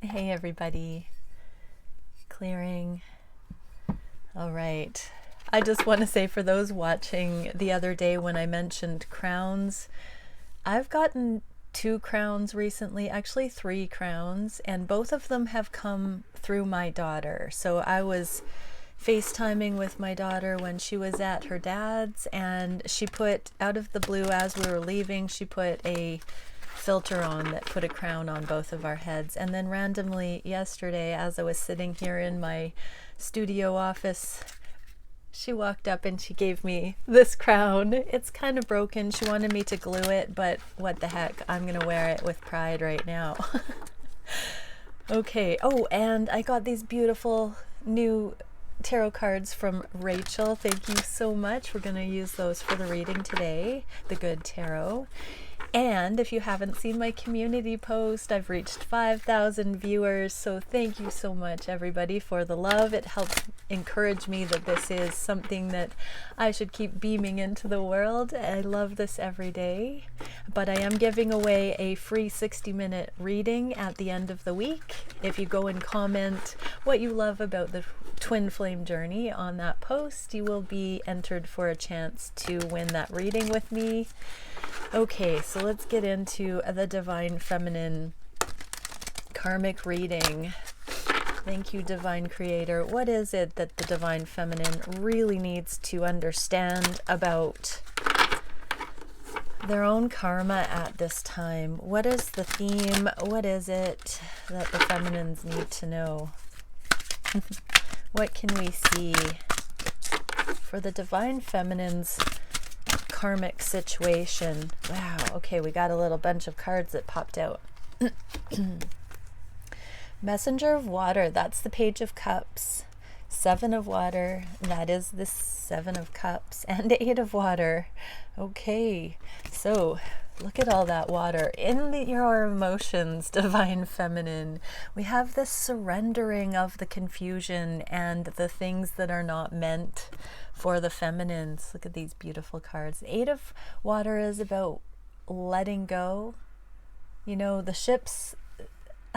Hey everybody, clearing. All right. I just want to say for those watching the other day when I mentioned crowns, I've gotten 2 crowns recently, actually 3 crowns, and both of them have come through my daughter. So I was FaceTiming with my daughter when she was at her dad's, and she put, out of the blue as we were leaving, she put a filter on that put a crown on both of our heads. And then randomly yesterday, as I was sitting here in my studio office, she walked up and she gave me this crown. It's kind of broken. She wanted me to glue it, but what the heck, I'm gonna wear it with pride right now. Okay. Oh, and I got these beautiful new tarot cards from Rachel. Thank you so much. We're going to use those for the reading today, the Good Tarot. And if you haven't seen my community post, I've reached 5,000 viewers. So thank you so much, everybody, for the love. It helps encourage me that this is something that I should keep beaming into the world. I love this every day. But I am giving away a free 60-minute reading at the end of the week. If you go and comment what you love about the twin flame journey on that post, you will be entered for a chance to win that reading with me. Okay, so let's get into the Divine Feminine Karmic reading. Thank you, Divine Creator. What is it that the Divine Feminine really needs to understand about their own karma at this time? What is the theme? What is it that the feminines need to know? What can we see for the Divine Feminine's karmic situation? Wow, okay, we got a little bunch of cards that popped out. Messenger of Water, that's the Page of Cups. 7 of Water, that is the 7 of Cups. And 8 of Water. Okay, so look at all that water. In your emotions, Divine Feminine, we have this surrendering of the confusion and the things that are not meant for the feminines. Look at these beautiful cards. 8 of Water is about letting go. You know, the ships,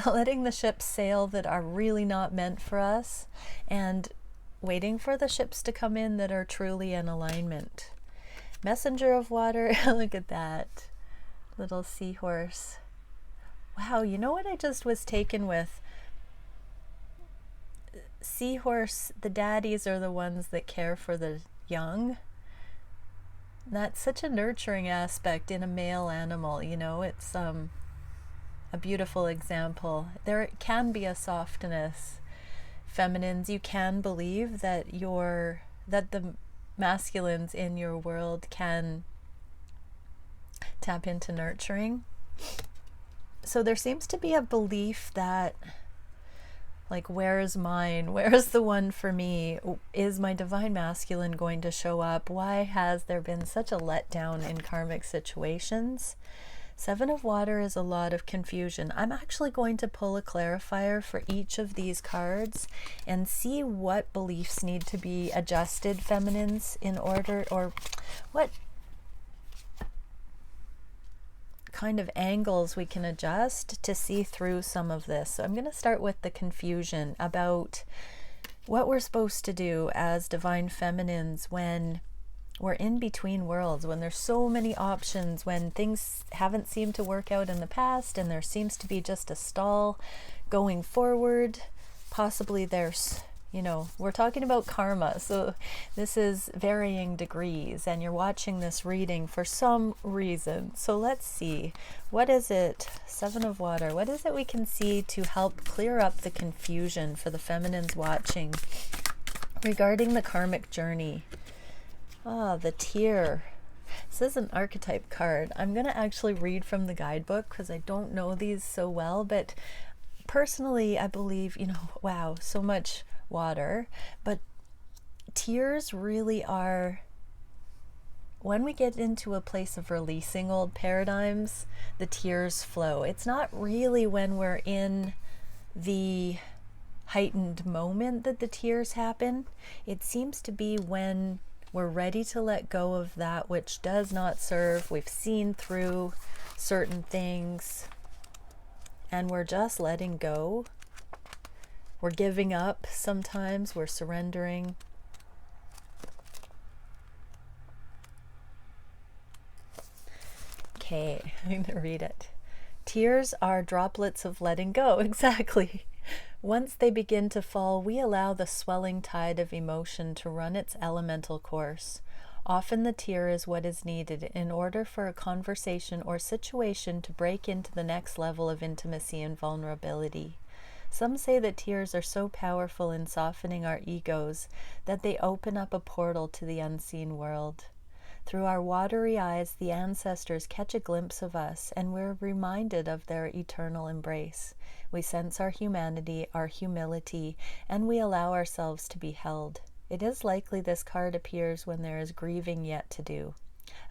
letting the ships sail that are really not meant for us, and waiting for the ships to come in that are truly in alignment. Messenger of Water, look at that little seahorse. Wow, you know what I just was taken with? Seahorse, the daddies are the ones that care for the young. That's such a nurturing aspect in a male animal, you know. It's a beautiful example. There can be a softness. Feminines, you can believe that the masculines in your world can tap into nurturing. So there seems to be a belief that, like, where is mine? Where is the one for me? Is my divine masculine going to show up? Why has there been such a letdown in karmic situations? 7 of Water is a lot of confusion. I'm actually going to pull a clarifier for each of these cards and see what beliefs need to be adjusted, feminines, in order, or what kind of angles we can adjust to see through some of this. So I'm going to start with the confusion about what we're supposed to do as divine feminines when we're in between worlds, when there's so many options, when things haven't seemed to work out in the past and there seems to be just a stall going forward. Possibly there's, you know, we're talking about karma, so this is varying degrees, and you're watching this reading for some reason. So let's see, what is it? 7 of Water, what is it we can see to help clear up the confusion for the feminines watching regarding the karmic journey? Ah, the Tear. This is an archetype card. I'm going to actually read from the guidebook because I don't know these so well, but personally I believe, you know, wow, so much water, but tears really are, when we get into a place of releasing old paradigms, the tears flow. It's not really when we're in the heightened moment that the tears happen. It seems to be when we're ready to let go of that which does not serve. We've seen through certain things, and we're just letting go. We're giving up sometimes, we're surrendering. Okay, I'm going to read it. Tears are droplets of letting go. Exactly. Once they begin to fall, we allow the swelling tide of emotion to run its elemental course. Often the tear is what is needed in order for a conversation or situation to break into the next level of intimacy and vulnerability. Some say that tears are so powerful in softening our egos that they open up a portal to the unseen world. Through our watery eyes, the ancestors catch a glimpse of us, and we're reminded of their eternal embrace. We sense our humanity, our humility, and we allow ourselves to be held. It is likely this card appears when there is grieving yet to do,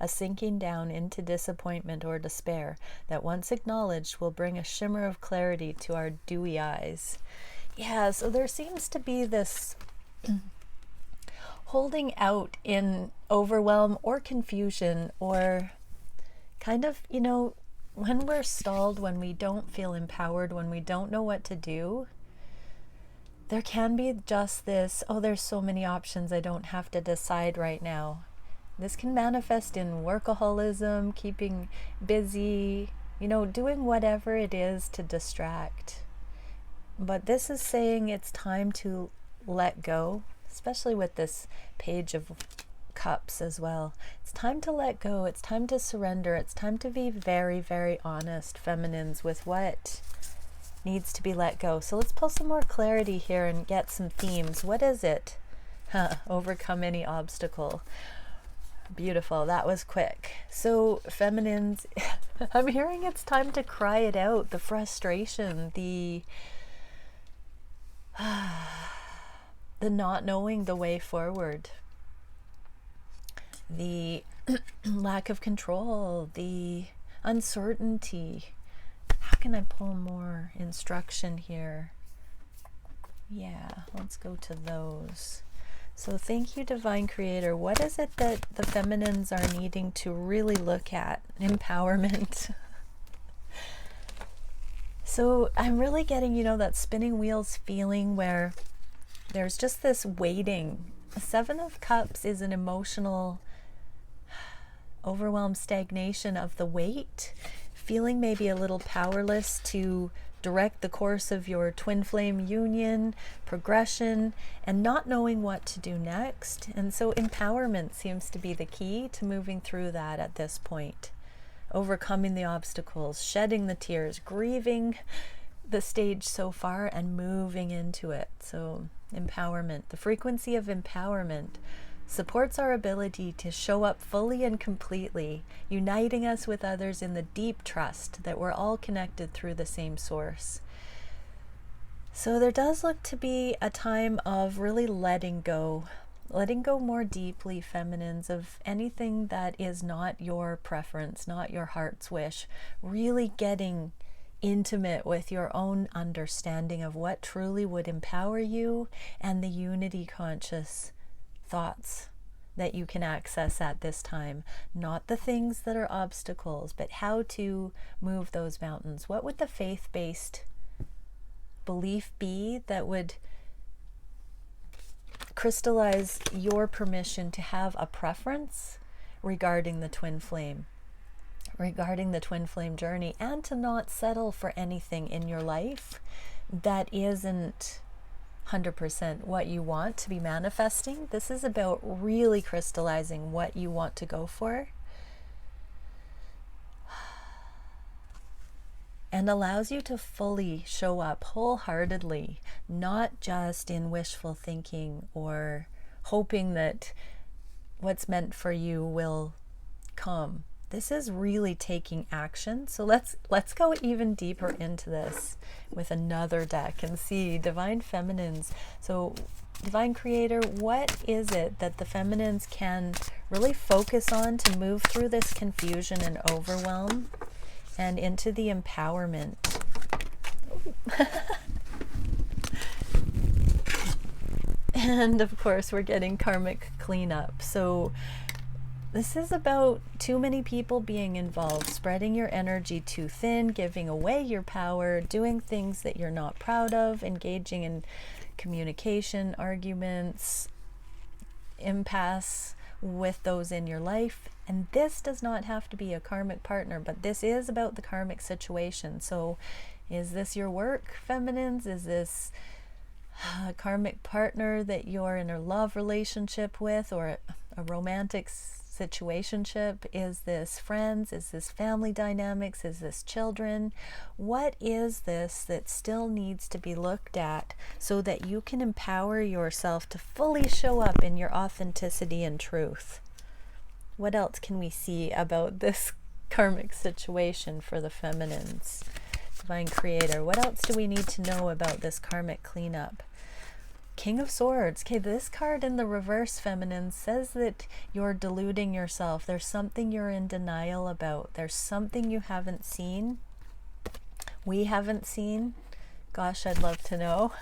a sinking down into disappointment or despair that once acknowledged will bring a shimmer of clarity to our dewy eyes. Yeah, so there seems to be this holding out in overwhelm or confusion, or kind of, you know, when we're stalled, when we don't feel empowered, when we don't know what to do, there can be just this, oh, there's so many options, I don't have to decide right now. This can manifest in workaholism, keeping busy, you know, doing whatever it is to distract. But this is saying it's time to let go, especially with this Page of Cups as well. It's time to let go. It's time to surrender. It's time to be very, very honest, feminines, with what needs to be let go. So let's pull some more clarity here and get some themes. What is it? Overcome any obstacle. Beautiful. That was quick. So feminines, I'm hearing it's time to cry it out. The frustration, the not knowing the way forward, the lack of control, the uncertainty. How can I pull more instruction here? Yeah, let's go to those. So thank you, Divine Creator. What is it that the feminines are needing to really look at? Empowerment. So I'm really getting, you know, that spinning wheels feeling where there's just this waiting. The Seven of Cups is an emotional overwhelmed stagnation of the weight, feeling maybe a little powerless to direct the course of your twin flame union, progression, and not knowing what to do next. And so empowerment seems to be the key to moving through that at this point. Overcoming the obstacles, shedding the tears, grieving the stage so far and moving into it. So empowerment, the frequency of empowerment supports our ability to show up fully and completely, uniting us with others in the deep trust that we're all connected through the same source. So there does look to be a time of really letting go more deeply, feminines, of anything that is not your preference, not your heart's wish, really getting intimate with your own understanding of what truly would empower you and the unity conscious thoughts that you can access at this time. Not the things that are obstacles, but how to move those mountains. What would the faith-based belief be that would crystallize your permission to have a preference regarding the twin flame, regarding the twin flame journey, and to not settle for anything in your life that isn't 100% what you want to be manifesting? This is about really crystallizing what you want to go for, and allows you to fully show up wholeheartedly, not just in wishful thinking or hoping that what's meant for you will come. This is really taking action. So let's go even deeper into this with another deck and see Divine Feminines. So Divine Creator, what is it that the feminines can really focus on to move through this confusion and overwhelm and into the empowerment? And of course we're getting karmic cleanup. So This is about too many people being involved, spreading your energy too thin, giving away your power, doing things that you're not proud of, engaging in communication, arguments, impasse with those in your life. And this does not have to be a karmic partner, but this is about the karmic situation. So is this your work, feminines? Is this a karmic partner that you're in a love relationship with, or a romantic situationship? Is this friends? Is this family dynamics? Is this children? What is this that still needs to be looked at so that you can empower yourself to fully show up in your authenticity and truth? What else can we see about this karmic situation for the feminines? Divine Creator, what else do we need to know about this karmic cleanup? King of Swords. Okay, this card in the reverse, feminine, says that you're deluding yourself. There's something you're in denial about. There's something you haven't seen. We haven't seen. Gosh, I'd love to know.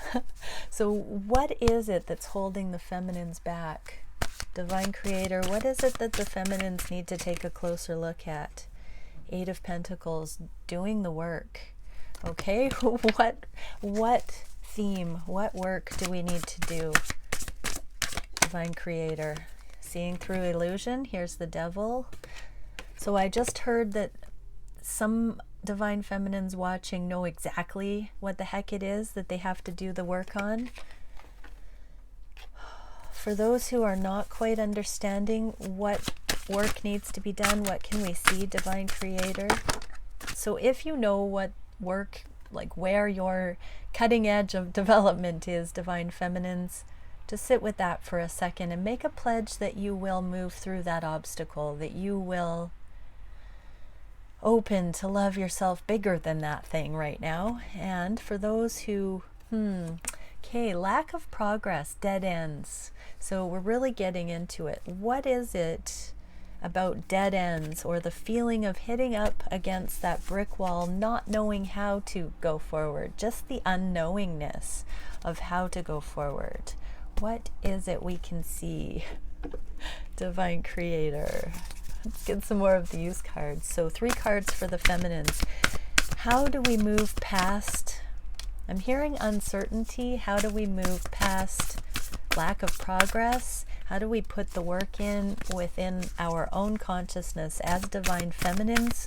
So what is it that's holding the feminines back? Divine Creator, what is it that the feminines need to take a closer look at? Eight of Pentacles, doing the work. Okay, what theme, what work do we need to do? Divine Creator, seeing through illusion. Here's the Devil. So I just heard that some divine feminines watching know exactly what the heck it is that they have to do the work on. For those who are not quite understanding what work needs to be done, what can we see, Divine Creator? So if you know what work, like where your cutting edge of development is, divine feminines, just sit with that for a second and make a pledge that you will move through that obstacle, that you will open to love yourself bigger than that thing right now. And for those who, okay, lack of progress, dead ends. So we're really getting into it. What is it about dead ends, or the feeling of hitting up against that brick wall, not knowing how to go forward, just the unknowingness of how to go forward? What is it we can see, Divine Creator? Let's get some more of these cards. So 3 cards for the feminines. How do we move past, I'm hearing uncertainty. How do we move past lack of progress? How do we put the work in within our own consciousness as divine feminines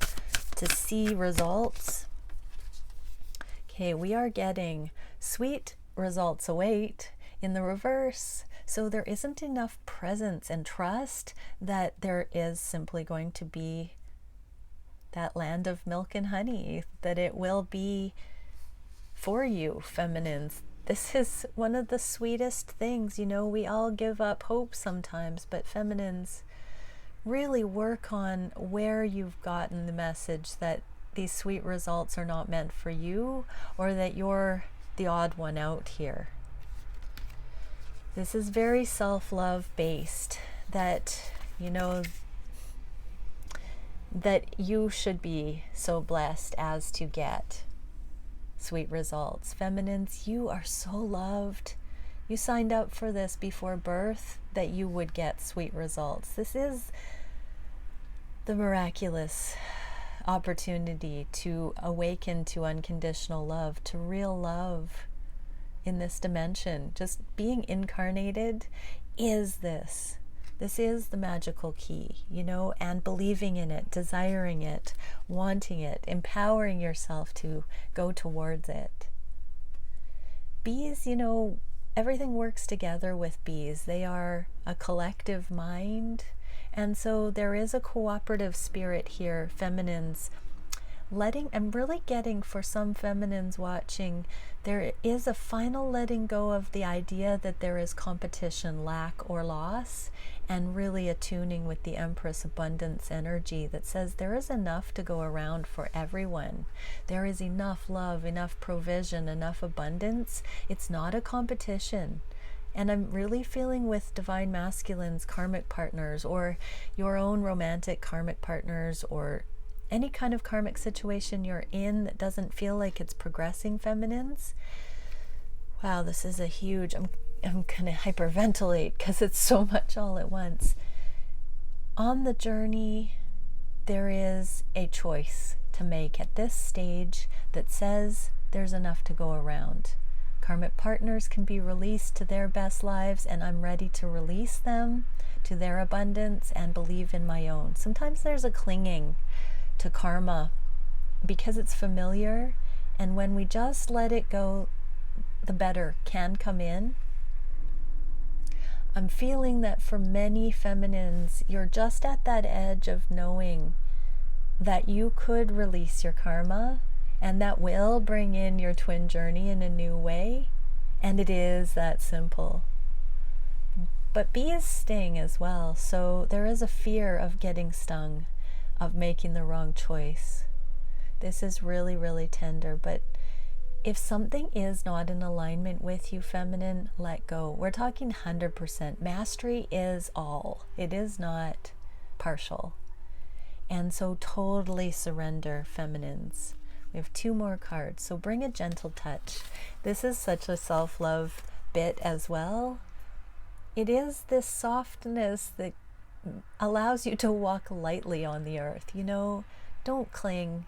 to see results? Okay, we are getting sweet results await in the reverse. So there isn't enough presence and trust that there is simply going to be that land of milk and honey, that it will be for you, feminines. This is one of the sweetest things. You know, we all give up hope sometimes, but feminines, really work on where you've gotten the message that these sweet results are not meant for you, or that you're the odd one out here. This is very self-love based, that, you know, that you should be so blessed as to get sweet results. Feminines, you are so loved. You signed up for this before birth, that you would get sweet results. This is the miraculous opportunity to awaken to unconditional love, to real love in this dimension. Just being incarnated is this. This is the magical key, you know, and believing in it, desiring it, wanting it, empowering yourself to go towards it. Bees, you know, everything works together with bees. They are a collective mind. And so there is a cooperative spirit here, feminines. I'm really getting, for some feminines watching, there is a final letting go of the idea that there is competition, lack, or loss, and really attuning with the Empress abundance energy that says there is enough to go around for everyone. There is enough love, enough provision, enough abundance. It's not a competition. And I'm really feeling with divine masculines, karmic partners, or your own romantic karmic partners, or any kind of karmic situation you're in that doesn't feel like it's progressing, feminines. Wow, this is a huge, I'm gonna hyperventilate because it's so much all at once. On the journey, there is a choice to make at this stage that says there's enough to go around. Karmic partners can be released to their best lives, and I'm ready to release them to their abundance and believe in my own. Sometimes there's a clinging to karma because it's familiar, and when we just let it go, the better can come in. I'm feeling that for many feminines, you're just at that edge of knowing that you could release your karma, and that will bring in your twin journey in a new way. And it is that simple. But bees sting as well. So there is a fear of getting stung, of making the wrong choice. This is really, really tender. But if something is not in alignment with you, feminine, let go. We're talking 100%. Mastery is all. It is not partial. And so totally surrender, feminines. We have 2 more cards. So bring a gentle touch. This is such a self-love bit as well. It is this softness that allows you to walk lightly on the earth. You know, don't cling.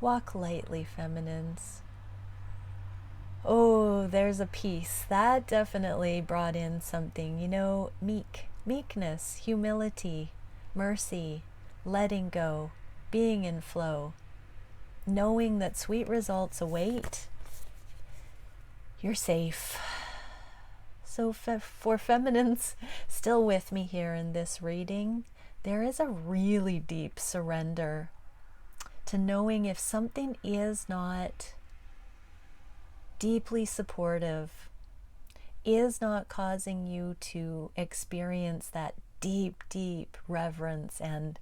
Walk lightly, feminines. Oh, there's a peace. That definitely brought in something, you know, meekness, humility, mercy, letting go, being in flow, knowing that sweet results await. You're safe. So for feminines still with me here in this reading, there is a really deep surrender to knowing if something is not deeply supportive, is not causing you to experience that deep, deep reverence and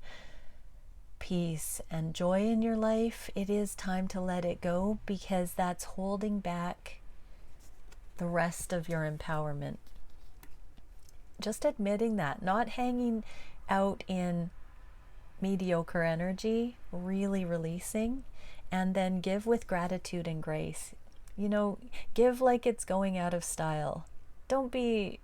peace and joy in your life, it is time to let it go, because that's holding back the rest of your empowerment. Just admitting that, not hanging out in mediocre energy, really releasing, and then give with gratitude and grace. You know, give like it's going out of style. Don't be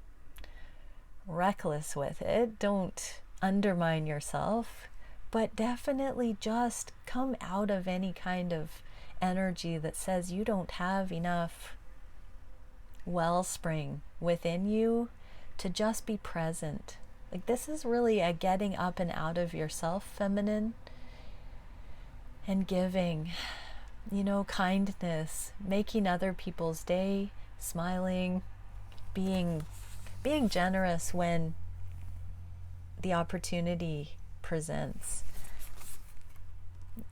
reckless with it. Don't undermine yourself, but definitely just come out of any kind of energy that says you don't have enough wellspring within you to just be present. Like, this is really a getting up and out of yourself, feminine, and giving, you know, kindness, making other people's day, smiling, being generous when the opportunity presents,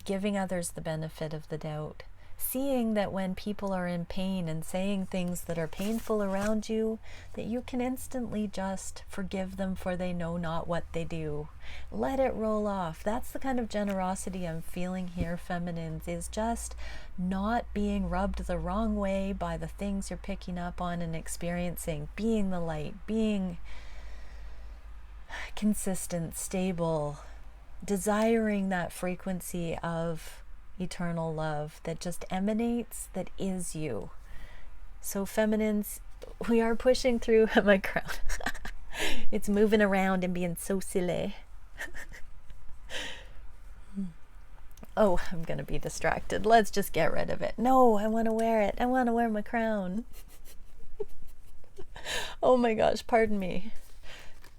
giving others the benefit of the doubt, seeing that when people are in pain and saying things that are painful around you, that you can instantly just forgive them, for they know not what they do. Let it roll off. That's the kind of generosity I'm feeling here, feminines, is just not being rubbed the wrong way by the things you're picking up on and experiencing, being the light, being consistent, stable, desiring that frequency of eternal love that just emanates, that is you. So feminines, we are pushing through my crown. It's moving around and being so silly. Oh, I'm gonna be distracted. Let's just get rid of it. No, I want to wear it. I want to wear my crown. Oh my gosh, pardon me.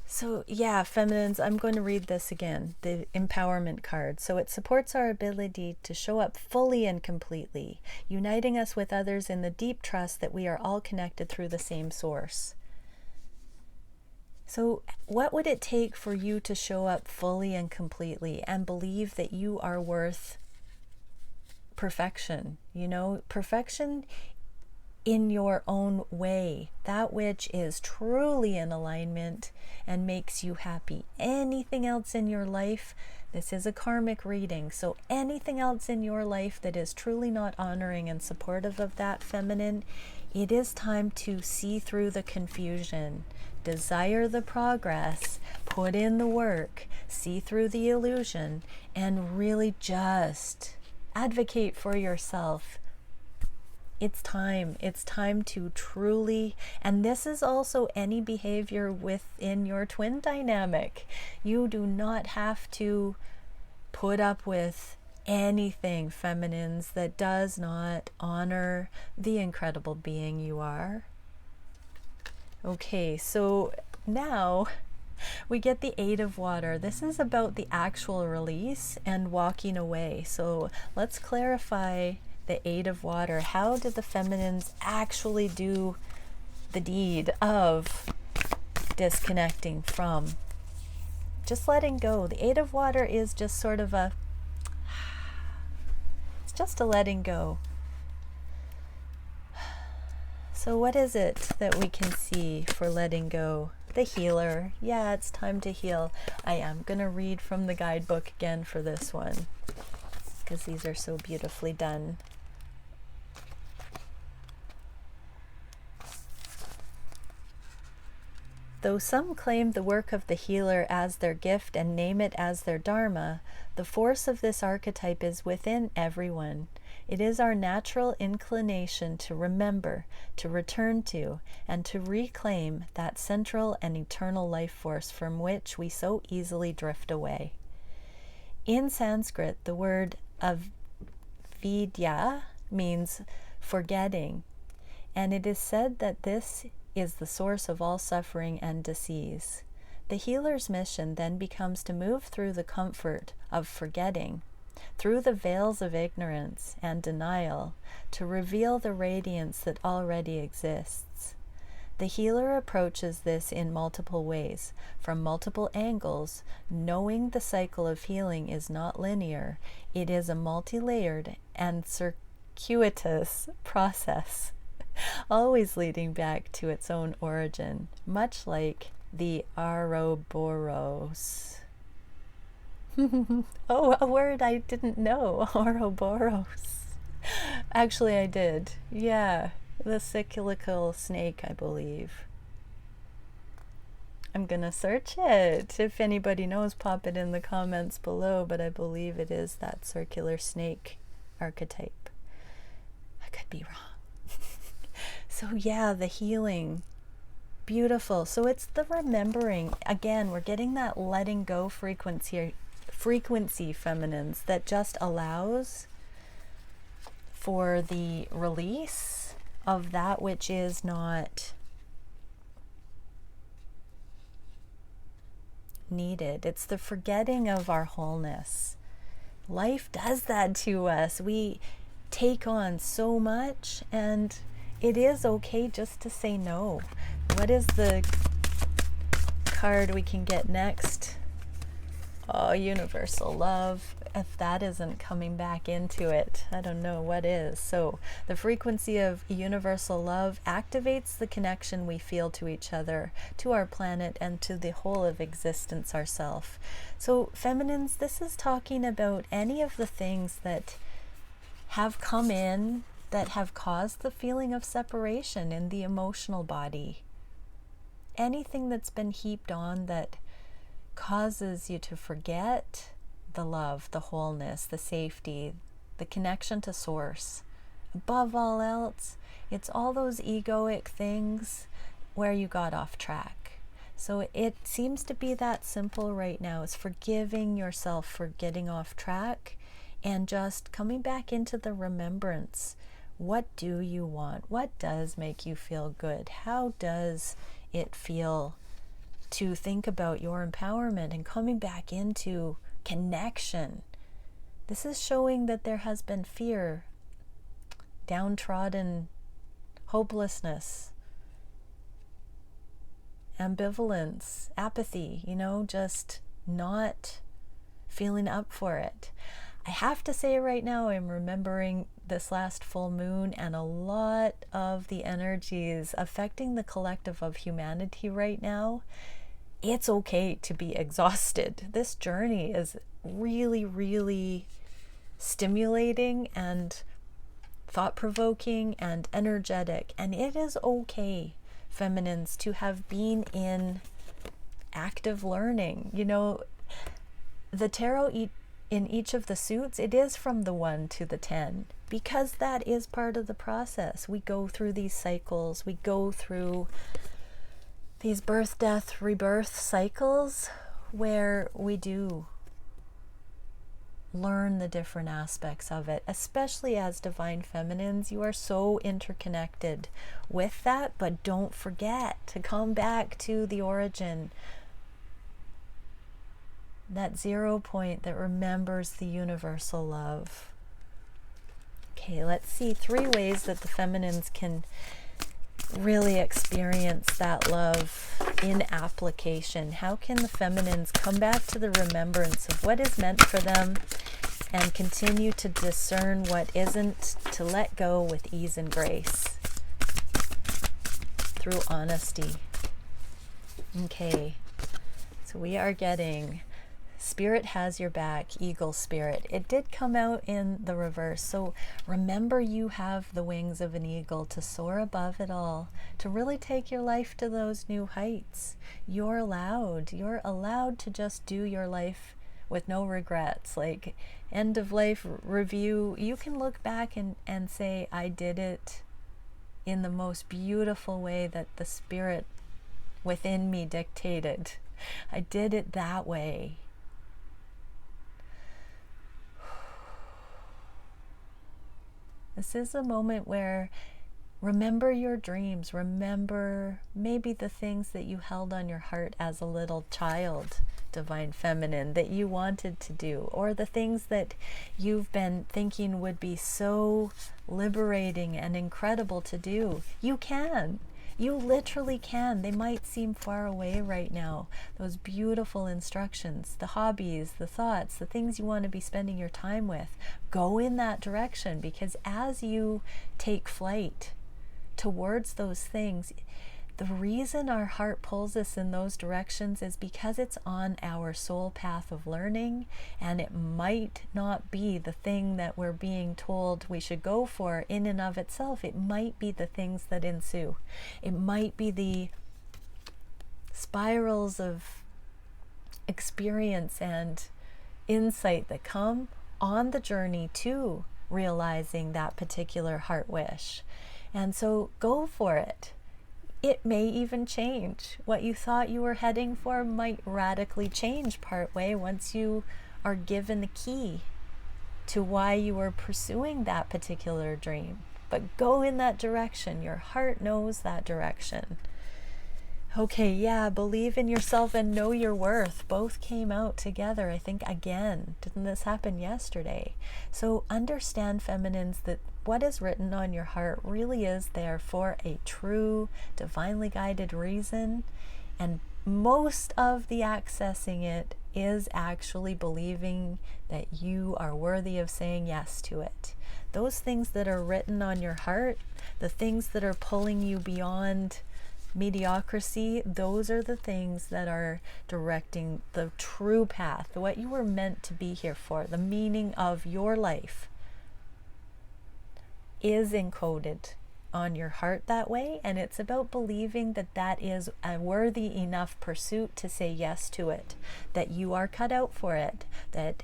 So yeah, feminines, I'm going to read this again, the empowerment card. So it supports our ability to show up fully and completely, uniting us with others in the deep trust that we are all connected through the same source. So what would it take for you to show up fully and completely and believe that you are worth perfection? You know, perfection in your own way, that which is truly in alignment and makes you happy. Anything else in your life, this is a karmic reading, so anything else in your life that is truly not honoring and supportive of that, feminine, it is time to see through the confusion, desire the progress, put in the work, see through the illusion, and really just advocate for yourself It's time. It's time to truly, and this is also any behavior within your twin dynamic. You do not have to put up with anything, feminines, that does not honor the incredible being you are. Okay, so now we get the Eight of Water. This is about the actual release and walking away. So let's clarify the Eight of Water. How do the feminines actually do the deed of disconnecting from, just letting go? The Eight of Water is just sort of it's just a letting go. So what is it that we can see for letting go? The Healer. Yeah, it's time to heal. I am going to read from the guidebook again for this one, because these are so beautifully done. Though some claim the work of the healer as their gift and name it as their dharma, the force of this archetype is within everyone. It is our natural inclination to remember, to return to, and to reclaim that central and eternal life force from which we so easily drift away. In Sanskrit, the word avidya means forgetting, and it is said that this is the source of all suffering and disease. The healer's mission then becomes to move through the comfort of forgetting, through the veils of ignorance and denial, to reveal the radiance that already exists. The healer approaches this in multiple ways, from multiple angles, knowing the cycle of healing is not linear. It is a multi-layered and circuitous process, always leading back to its own origin, much like the Ouroboros. Oh, a word I didn't know. Ouroboros. Actually, I did. Yeah, the cyclical snake, I believe. I'm gonna search it. If anybody knows, pop it in the comments below, but I believe it is that circular snake archetype. I could be wrong. So yeah, the healing. Beautiful. So it's the remembering. Again, we're getting that letting go frequency, feminines, that just allows for the release of that which is not needed. It's the forgetting of our wholeness. Life does that to us. We take on so much, and it is okay just to say no. What is the card we can get next? Oh, universal love. If that isn't coming back into it, I don't know what is. So the frequency of universal love activates the connection we feel to each other, to our planet, and to the whole of existence ourself. So feminines, this is talking about any of the things that have come in that have caused the feeling of separation in the emotional body. Anything that's been heaped on that causes you to forget the love, the wholeness, the safety, the connection to source. Above all else, it's all those egoic things where you got off track. So it seems to be that simple right now. It's forgiving yourself for getting off track and just coming back into the remembrance. What do you want? What does make you feel good? How does it feel to think about your empowerment and coming back into connection? This is showing that there has been fear, downtrodden, hopelessness, ambivalence, apathy, just not feeling up for it. I have to say right now, I'm remembering this last full moon and a lot of the energies affecting the collective of humanity right now. It's okay to be exhausted. This journey is really, really stimulating and thought-provoking and energetic. And it is okay, feminines, to have been in active learning. The tarot in each of the suits, it is from the 1 to the 10, because that is part of the process. We go through these cycles, we go through these birth, death, rebirth cycles where we do learn the different aspects of it, especially as divine feminines. You are so interconnected with that, but don't forget to come back to the origin, that 0 point that remembers the universal love. Okay, let's see 3 ways that the feminines can really experience that love in application. How can the feminines come back to the remembrance of what is meant for them and continue to discern what isn't, to let go with ease and grace through honesty? Okay, so we are getting Spirit has your back, Eagle Spirit. It did come out in the reverse. So remember, you have the wings of an eagle to soar above it all, to really take your life to those new heights. You're allowed to just do your life with no regrets. Like end of life review, you can look back and say, I did it in the most beautiful way that the Spirit within me dictated. I did it that way. This is a moment where remember your dreams, remember maybe the things that you held on your heart as a little child, divine feminine, that you wanted to do, or the things that you've been thinking would be so liberating and incredible to do. You can. You literally can. They might seem far away right now. Those beautiful instructions, the hobbies, the thoughts, the things you want to be spending your time with. Go in that direction, because as you take flight towards those things, the reason our heart pulls us in those directions is because it's on our soul path of learning, and it might not be the thing that we're being told we should go for in and of itself. It might be the things that ensue. It might be the spirals of experience and insight that come on the journey to realizing that particular heart wish. And so go for it. It may even change. What you thought you were heading for might radically change partway once you are given the key to why you were pursuing that particular dream. But go in that direction. Your heart knows that direction. Okay, yeah, believe in yourself and know your worth. Both came out together, I think, again. Didn't this happen yesterday? So understand, feminines, that what is written on your heart really is there for a true, divinely guided reason. And most of the accessing it is actually believing that you are worthy of saying yes to it. Those things that are written on your heart, the things that are pulling you beyond mediocrity, those are the things that are directing the true path, what you were meant to be here for. The meaning of your life is encoded on your heart that way, and it's about believing that that is a worthy enough pursuit to say yes to it, that you are cut out for it, that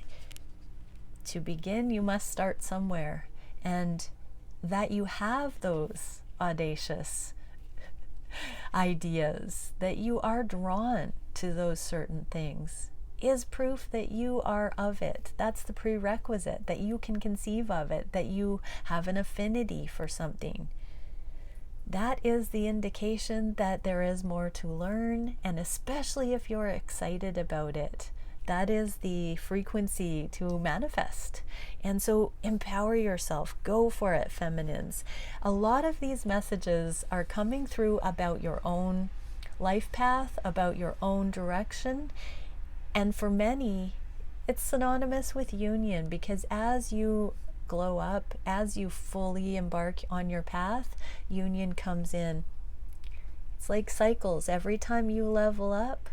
to begin you must start somewhere, and that you have those audacious ideas, that you are drawn to those certain things, is proof that you are of it. That's the prerequisite, that you can conceive of it, that you have an affinity for something. That is the indication that there is more to learn, and especially if you're excited about it, that is the frequency to manifest. And so empower yourself. Go for it, feminines. A lot of these messages are coming through about your own life path, about your own direction. And for many, it's synonymous with union, because as you glow up, as you fully embark on your path, union comes in. It's like cycles. Every time you level up,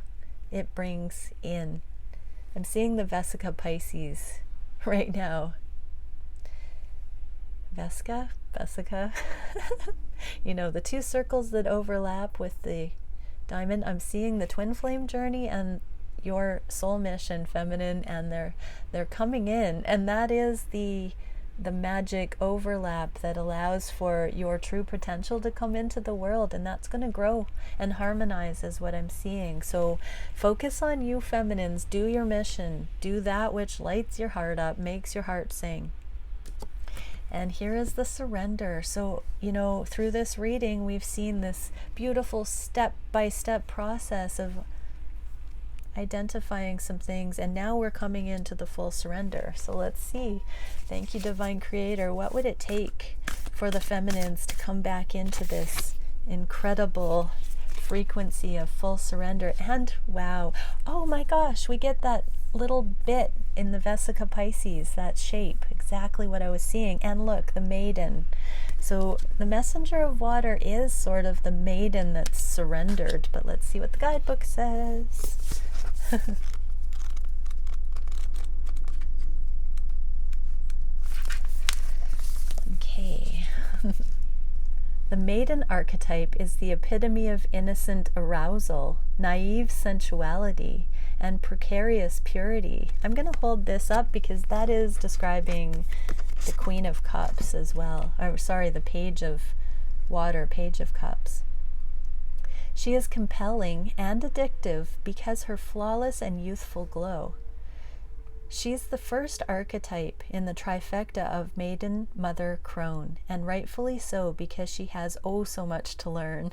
it brings in. I'm seeing the Vesica Pisces right now. Vesica? You know, the two circles that overlap with the diamond. I'm seeing the twin flame journey and your soul mission, feminine, and they're coming in, and that is the magic overlap that allows for your true potential to come into the world, and that's going to grow and harmonize is what I'm seeing. So focus on you, feminines. Do your mission. Do that which lights your heart up, makes your heart sing. And here is the surrender. So, you know, through this reading, we've seen this beautiful step-by-step process of identifying some things, and now we're coming into the full surrender. So let's see. Thank you, Divine Creator. What would it take for the feminines to come back into this incredible frequency of full surrender? And wow, oh my gosh, we get that little bit in the Vesica Pisces, that shape, exactly what I was seeing. And look, the maiden. So the messenger of water is sort of the maiden that's surrendered, but let's see what the guidebook says. Okay. The maiden archetype is the epitome of innocent arousal, naive sensuality, and precarious purity. I'm going to hold this up because that is describing the Queen of Cups as well. Or, sorry, the Page of Water, Page of Cups. She is compelling and addictive because her flawless and youthful glow. She's the first archetype in the trifecta of Maiden, Mother, Crone, and rightfully so because she has oh so much to learn.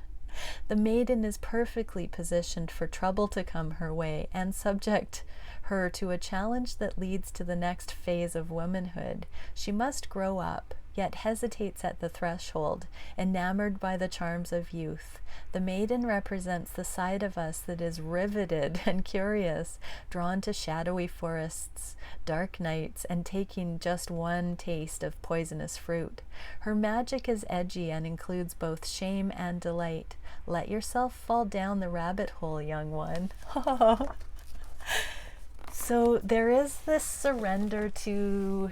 The maiden is perfectly positioned for trouble to come her way and subject her to a challenge that leads to the next phase of womanhood. She must grow up, yet hesitates at the threshold, enamored by the charms of youth. The maiden represents the side of us that is riveted and curious, drawn to shadowy forests, dark nights, and taking just one taste of poisonous fruit. Her magic is edgy and includes both shame and delight. Let yourself fall down the rabbit hole, young one. So there is this surrender to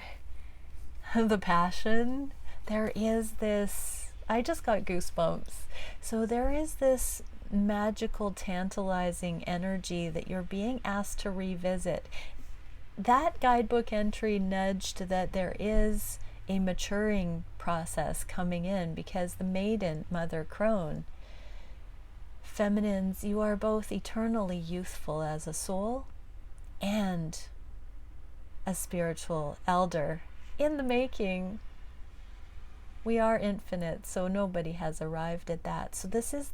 the passion. There is this, I just got goosebumps. So there is this magical, tantalizing energy that you're being asked to revisit. That guidebook entry nudged that there is a maturing process coming in because the maiden, Mother Crone, feminines, you are both eternally youthful as a soul and a spiritual elder in the making. We are infinite, so nobody has arrived at that. So this is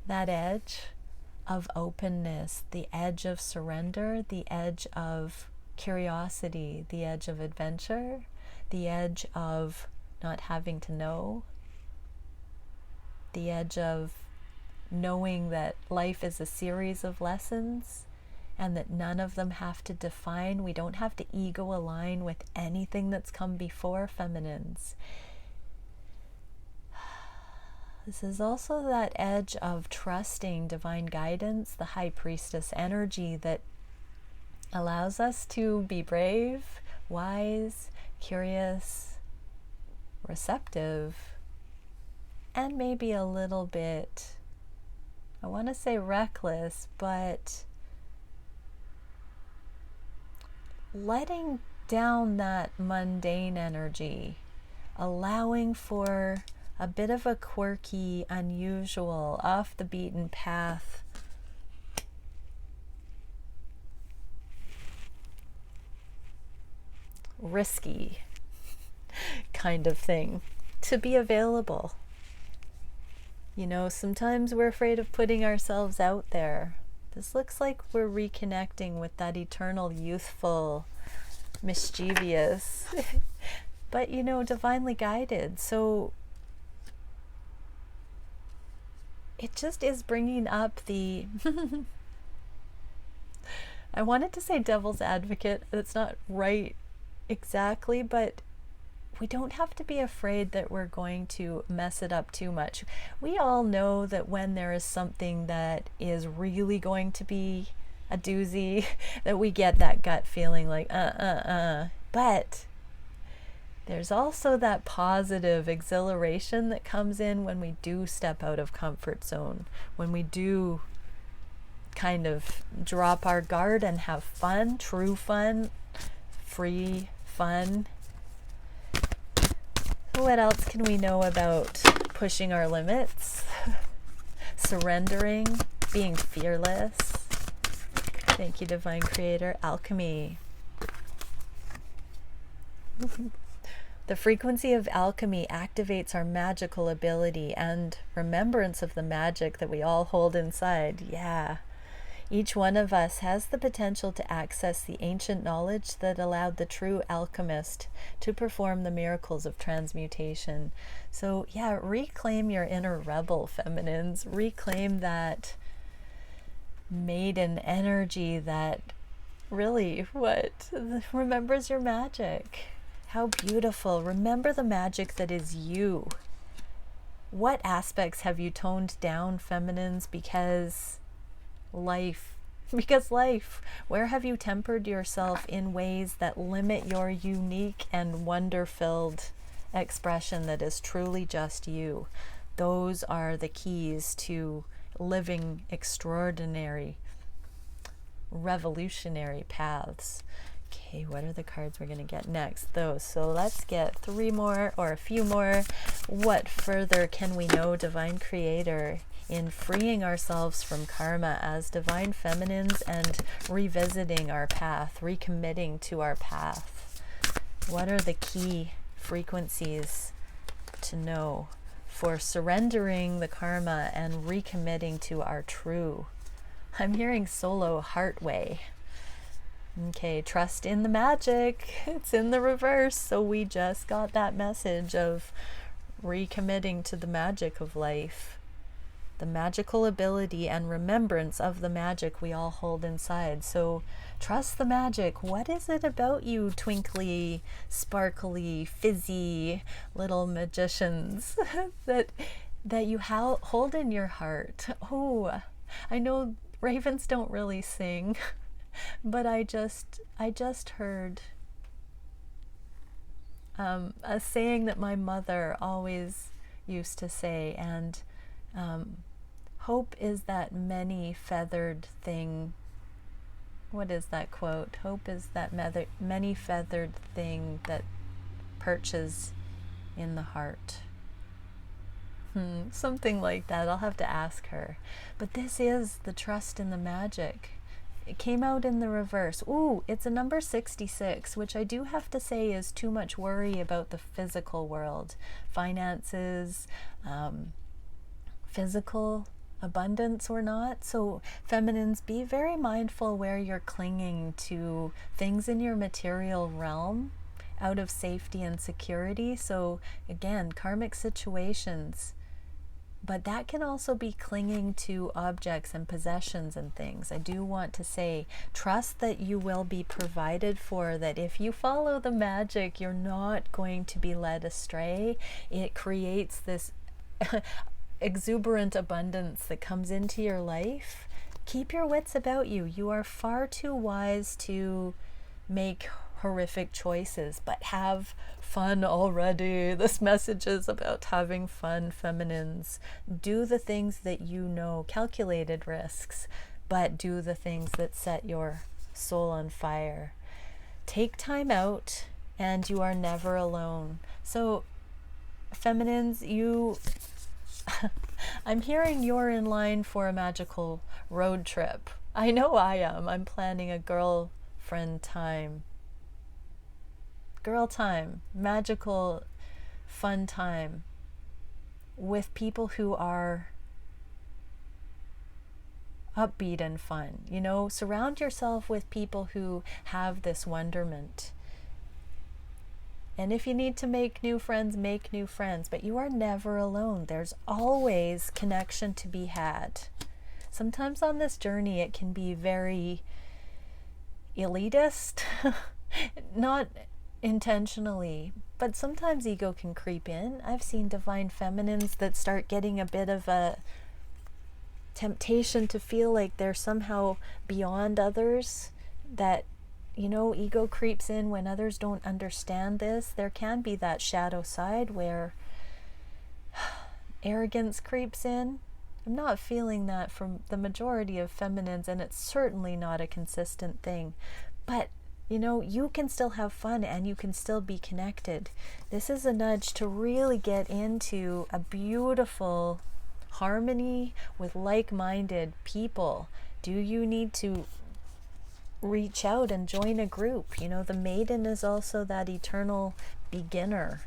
that edge of openness, the edge of surrender, the edge of curiosity, the edge of adventure, the edge of not having to know, the edge of knowing that life is a series of lessons and that none of them have to define. We don't have to ego align with anything that's come before, feminines. This is also that edge of trusting divine guidance, the high priestess energy that allows us to be brave, wise, curious, receptive, and maybe a little bit, I want to say reckless, but letting down that mundane energy, allowing for a bit of a quirky, unusual, off the beaten path risky kind of thing to be available. You know, sometimes we're afraid of putting ourselves out there. This looks like we're reconnecting with that eternal, youthful, mischievous, but, you know, divinely guided. So it just is bringing up the, I wanted to say devil's advocate. That's not right exactly, but we don't have to be afraid that we're going to mess it up too much. We all know that when there is something that is really going to be a doozy, that we get that gut feeling like, But there's also that positive exhilaration that comes in when we do step out of comfort zone, when we do kind of drop our guard and have fun, true fun, free fun. What else can we know about pushing our limits, surrendering, being fearless? Thank you, Divine Creator. Alchemy. The frequency of alchemy activates our magical ability and remembrance of the magic that we all hold inside. Yeah. Each one of us has the potential to access the ancient knowledge that allowed the true alchemist to perform the miracles of transmutation. So yeah, reclaim your inner rebel, feminines. Reclaim that maiden energy that really, remembers your magic. How beautiful. Remember the magic that is you. What aspects have you toned down, feminines, because life? Where have you tempered yourself in ways that limit your unique and wonder-filled expression that is truly just you? Those are the keys to living extraordinary, revolutionary paths. Okay, what are the cards we're going to get next? Those. So let's get 3 more or a few more. What further can we know, Divine Creator, in freeing ourselves from karma as divine feminines and revisiting our path, recommitting to our path? What are the key frequencies to know for surrendering the karma and recommitting to our true? I'm hearing solo heart way. Okay, trust in the magic. It's in the reverse. So we just got that message of recommitting to the magic of life, the magical ability and remembrance of the magic we all hold inside. So trust the magic. What is it about you, twinkly, sparkly, fizzy little magicians that you hold in your heart? Oh, I know ravens don't really sing. But I just heard a saying that my mother always used to say, and hope is that many-feathered thing. What is that quote? Hope is that many-feathered thing that perches in the heart. Something like that. I'll have to ask her. But this is the trust in the magic. It came out in the reverse. Ooh, it's a number 66, which I do have to say is too much worry about the physical world. Finances, physical abundance or not. So feminines, be very mindful where you're clinging to things in your material realm out of safety and security. So again, karmic situations. But that can also be clinging to objects and possessions and things. I do want to say, trust that you will be provided for, that if you follow the magic, you're not going to be led astray. It creates this exuberant abundance that comes into your life. Keep your wits about you. You are far too wise to make horrific choices, but have fun already. This message is about having fun, feminines. Do the things that you know, calculated risks, but do the things that set your soul on fire. Take time out, and you are never alone. So, feminines, I'm hearing you're in line for a magical road trip. I know I am. I'm planning a girlfriend time. Girl time, magical, fun time with people who are upbeat and fun. You know, surround yourself with people who have this wonderment. And if you need to make new friends, but you are never alone. There's always connection to be had. Sometimes on this journey, it can be very elitist, not intentionally, but sometimes ego can creep in. I've seen divine feminines that start getting a bit of a temptation to feel like they're somehow beyond others, that, you know, ego creeps in when others don't understand this. There can be that shadow side where arrogance creeps in. I'm not feeling that from the majority of feminines, and it's certainly not a consistent thing. But you know, you can still have fun and you can still be connected. This is a nudge to really get into a beautiful harmony with like-minded people. Do you need to reach out and join a group? You know, the maiden is also that eternal beginner's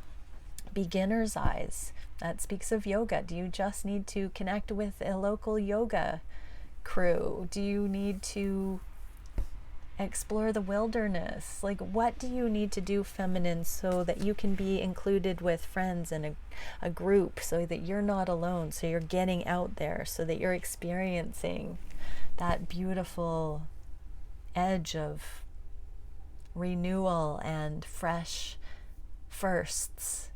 eyes. That speaks of yoga. Do you just need to connect with a local yoga crew? Do you need to explore the wilderness? Like, what do you need to do, feminine, so that you can be included with friends in a group, so that you're not alone, so you're getting out there, so that you're experiencing that beautiful edge of renewal and fresh firsts?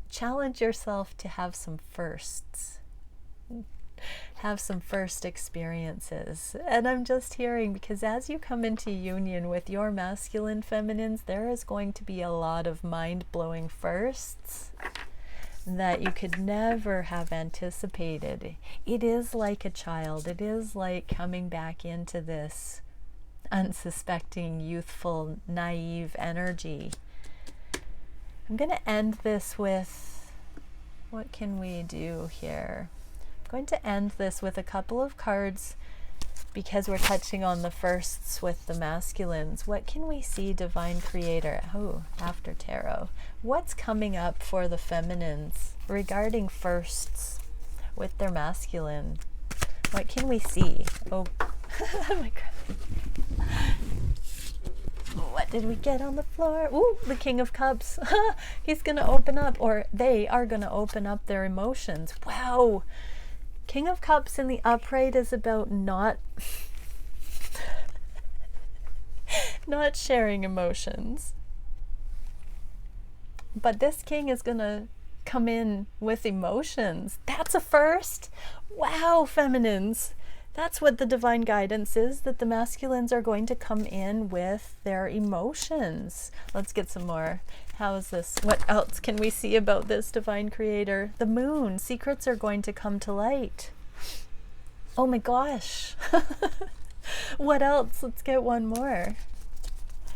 Challenge yourself to have some firsts. Have some first experiences. And I'm just hearing, because as you come into union with your masculine feminines, there is going to be a lot of mind-blowing firsts that you could never have anticipated. It is like a child. It is like coming back into this unsuspecting, youthful, naive energy. I'm going to end this with, what can we do here? I'm going to end this with a couple of cards, because we're touching on the firsts with the masculines. What can we see, Divine Creator? Oh, after tarot. What's coming up for the feminines regarding firsts with their masculine? What can we see? Oh, my God. What did we get on the floor? Ooh, the King of Cups. He's going to open up, or they are going to open up their emotions. Wow. King of Cups in the upright is about not sharing emotions. But this king is going to come in with emotions. That's a first. Wow, feminines. That's what the divine guidance is, that the masculines are going to come in with their emotions. Let's get some more. How is this? What else can we see about this, Divine Creator? The moon. Secrets are going to come to light. Oh my gosh. What else? Let's get one more.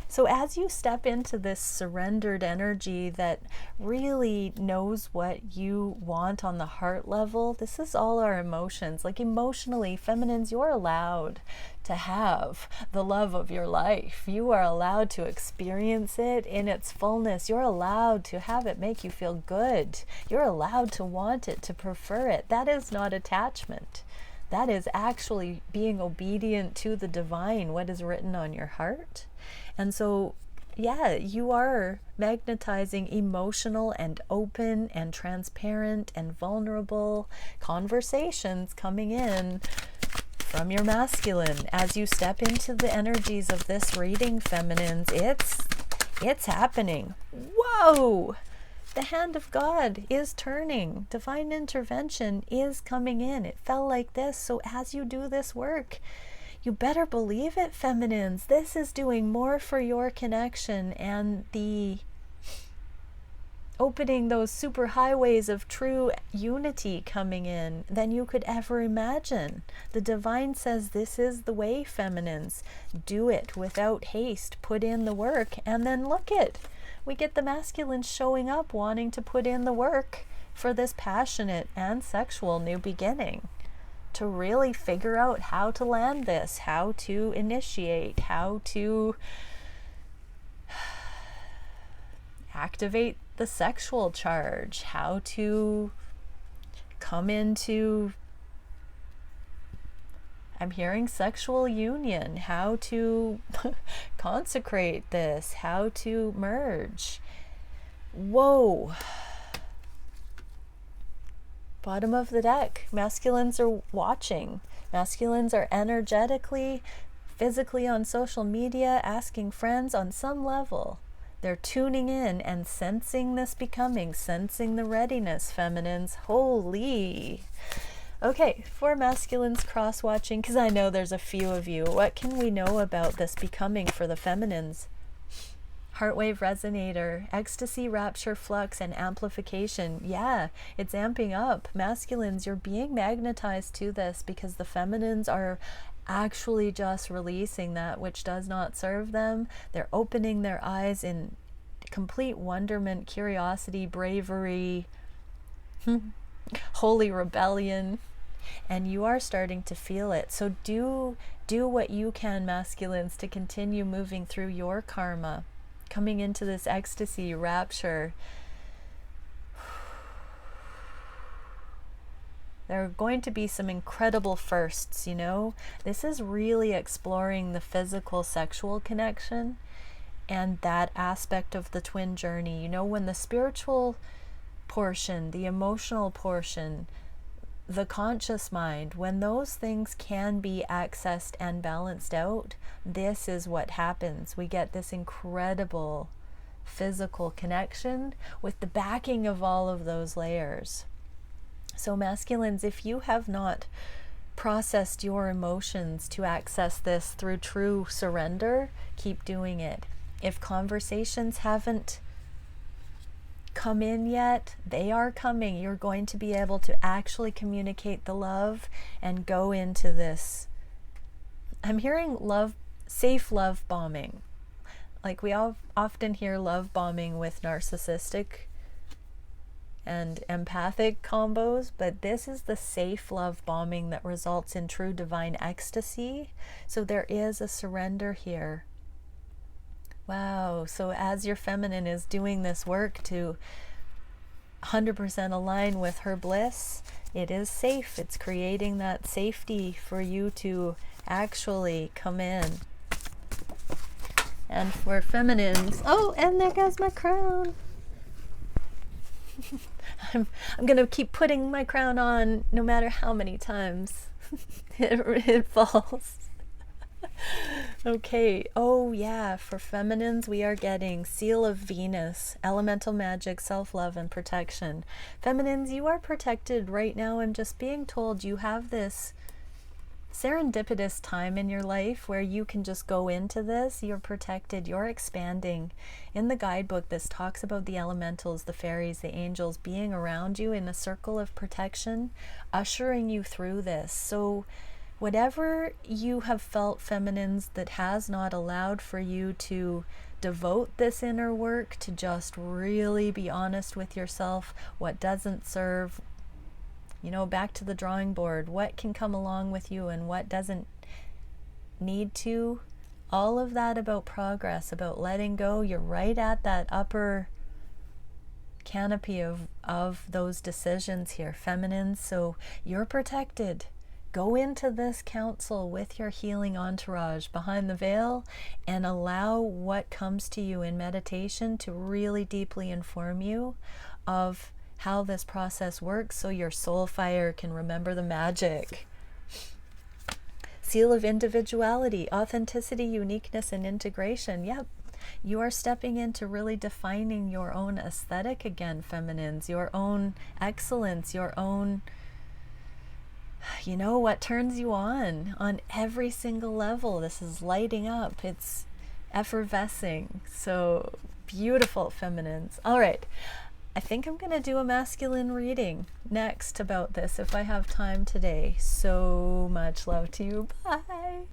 So as you step into this surrendered energy that really knows what you want on the heart level, this is all our emotions. Like, emotionally, feminines, you're allowed to have the love of your life. You are allowed to experience it in its fullness. You're allowed to have it make you feel good. You're allowed to want it, to prefer it. That is not attachment. That is actually being obedient to the divine, what is written on your heart. And so, yeah, you are magnetizing emotional and open and transparent and vulnerable conversations coming in from your masculine. As you step into the energies of this reading, feminines, it's happening. Whoa! The hand of God is turning. Divine intervention is coming in. It fell like this. So as you do this work, you better believe it, feminines. This is doing more for your connection and the opening those super highways of true unity coming in than you could ever imagine. The divine says this is the way, feminines. Do it without haste. Put in the work, and then look it. We get the masculine showing up, wanting to put in the work for this passionate and sexual new beginning, to really figure out how to land this, how to initiate, how to activate the sexual charge, how to come into, I'm hearing sexual union, how to consecrate this, how to merge. Whoa. Bottom of the deck. Masculines are watching. Masculines are energetically, physically on social media, asking friends on some level. They're tuning in and sensing this becoming, sensing the readiness, feminines. Holy. Okay, for masculines cross-watching, because I know there's a few of you. What can we know about this becoming for the feminines? Heartwave resonator, ecstasy, rapture, flux, and amplification. Yeah, it's amping up. Masculines, you're being magnetized to this because the feminines are actually just releasing that which does not serve them. They're opening their eyes in complete wonderment, curiosity, bravery, holy rebellion, and you are starting to feel it. So do what you can, masculines, to continue moving through your karma, coming into this ecstasy, rapture. There are going to be some incredible firsts, you know. This is really exploring the physical sexual connection and that aspect of the twin journey. You know, when the spiritual portion, the emotional portion, the conscious mind, when those things can be accessed and balanced out, this is what happens. We get this incredible physical connection with the backing of all of those layers. So masculines, if you have not processed your emotions to access this through true surrender, keep doing it. If conversations haven't come in yet, they are coming. You're going to be able to actually communicate the love and go into this. I'm hearing love, safe love bombing. Like we often hear love bombing with narcissistic and empathic combos, but this is the safe love bombing that results in true divine ecstasy. So there is a surrender here. Wow. So as your feminine is doing this work to 100% align with her bliss, it is safe. It's creating that safety for you to actually come in. And for feminines, oh, and there goes my crown. I'm going to keep putting my crown on no matter how many times it falls. Okay. Oh yeah, for feminines we are getting Seal of Venus, elemental magic, self-love, and protection. Feminines, you are protected right now. I'm just being told you have this serendipitous time in your life where you can just go into this. You're protected, you're expanding. In the guidebook, this talks about the elementals, the fairies, the angels being around you in a circle of protection, ushering you through this. So whatever you have felt, feminines, that has not allowed for you to devote this inner work, to just really be honest with yourself, what doesn't serve, you know, back to the drawing board, what can come along with you and what doesn't need to, all of that about progress, about letting go. You're right at that upper canopy of those decisions here, feminines. So you're protected. Go into this council with your healing entourage behind the veil and allow what comes to you in meditation to really deeply inform you of how this process works, so your soul fire can remember the magic. Seal of individuality, authenticity, uniqueness, and integration. Yep, you are stepping into really defining your own aesthetic again, feminines, your own excellence, your own, you know, what turns you on every single level. This is lighting up. It's effervescing. So beautiful, feminines. All right. I think I'm going to do a masculine reading next about this if I have time today. So much love to you. Bye.